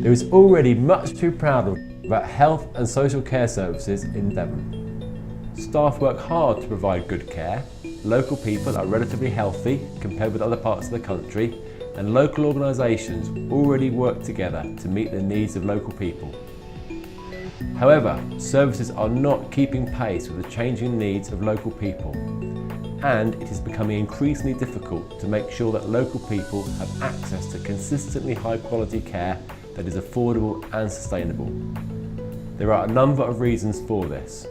There is already much to be proud of about health and social care services in Devon. Staff work hard to provide good care, local people are relatively healthy compared with other parts of the country, and local organisations already work together to meet the needs of local people. However, services are not keeping pace with the changing needs of local people, and it is becoming increasingly difficult to make sure that local people have access to consistently high quality care that is affordable and sustainable. There are a number of reasons for this.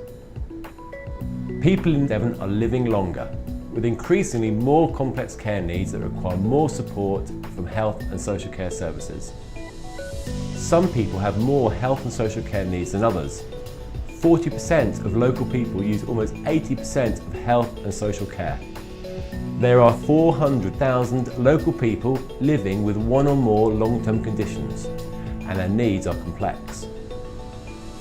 People in Devon are living longer, with increasingly more complex care needs that require more support from health and social care services. Some people have more health and social care needs than others. 40% of local people use almost 80% of health and social care. There are 400,000 local people living with one or more long-term conditions, and their needs are complex.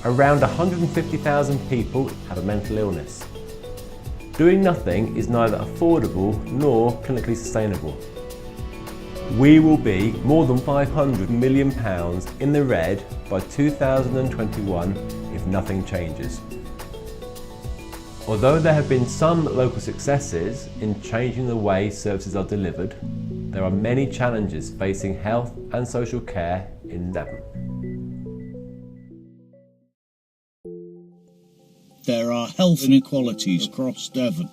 Around 150,000 people have a mental illness. Doing nothing is neither affordable nor clinically sustainable. We will be more than £500 million in the red by 2021 if nothing changes. Although there have been some local successes in changing the way services are delivered, there are many challenges facing health and social care in Devon. There are health inequalities across Devon.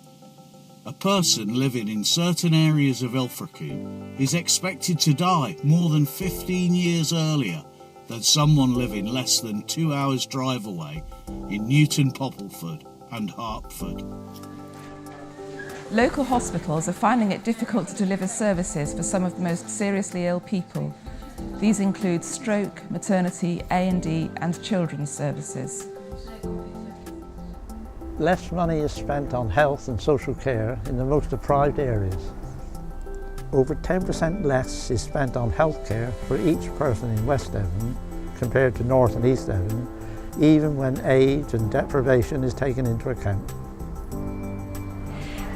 A person living in certain areas of Ilfracombe is expected to die more than 15 years earlier than someone living less than 2 hours drive away in Newton Poppleford and Hertford. Local hospitals are finding it difficult to deliver services for some of the most seriously ill people. These include stroke, maternity, A&E and children's services. Less money is spent on health and social care in the most deprived areas. Over 10% less is spent on healthcare for each person in West Devon compared to North and East Devon, even when age and deprivation is taken into account.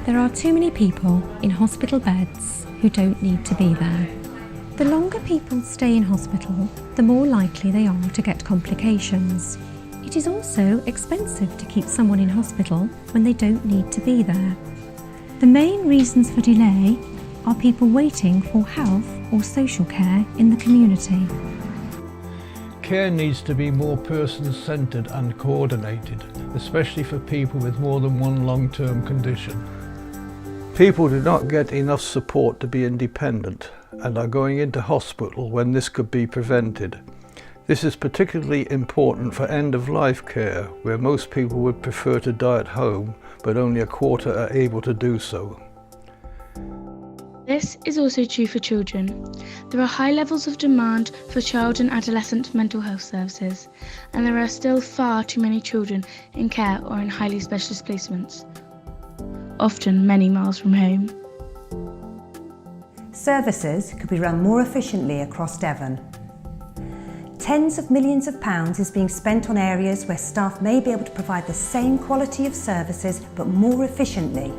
There are too many people in hospital beds who don't need to be there. The longer people stay in hospital, the more likely they are to get complications. It is also expensive to keep someone in hospital when they don't need to be there. The main reasons for delay are people waiting for health or social care in the community. Care needs to be more person-centred and coordinated, especially for people with more than one long-term condition. People do not get enough support to be independent and are going into hospital when this could be prevented. This is particularly important for end-of-life care, where most people would prefer to die at home, but only a quarter are able to do so. This is also true for children. There are high levels of demand for child and adolescent mental health services, and there are still far too many children in care or in highly specialist placements, often many miles from home. Services could be run more efficiently across Devon. Tens of millions of pounds is being spent on areas where staff may be able to provide the same quality of services but more efficiently.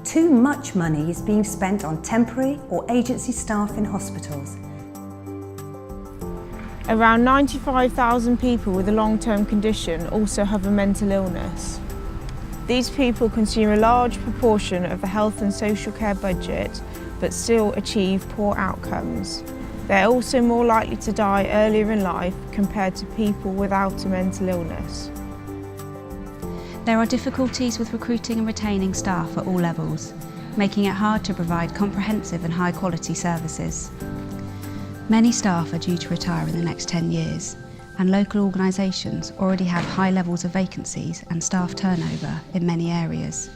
Too much money is being spent on temporary or agency staff in hospitals. Around 95,000 people with a long-term condition also have a mental illness. These people consume a large proportion of the health and social care budget but still achieve poor outcomes. They're also more likely to die earlier in life compared to people without a mental illness. There are difficulties with recruiting and retaining staff at all levels, making it hard to provide comprehensive and high-quality services. Many staff are due to retire in the next 10 years, and local organisations already have high levels of vacancies and staff turnover in many areas.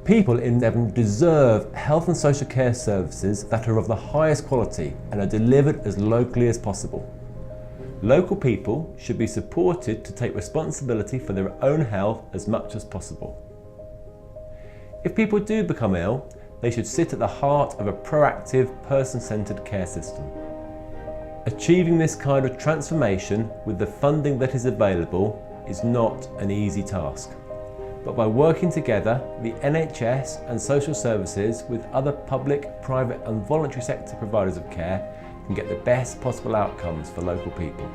People in Devon deserve health and social care services that are of the highest quality and are delivered as locally as possible. Local people should be supported to take responsibility for their own health as much as possible. If people do become ill, they should sit at the heart of a proactive, person-centred care system. Achieving this kind of transformation with the funding that is available is not an easy task. But by working together, the NHS and social services with other public, private and voluntary sector providers of care can get the best possible outcomes for local people.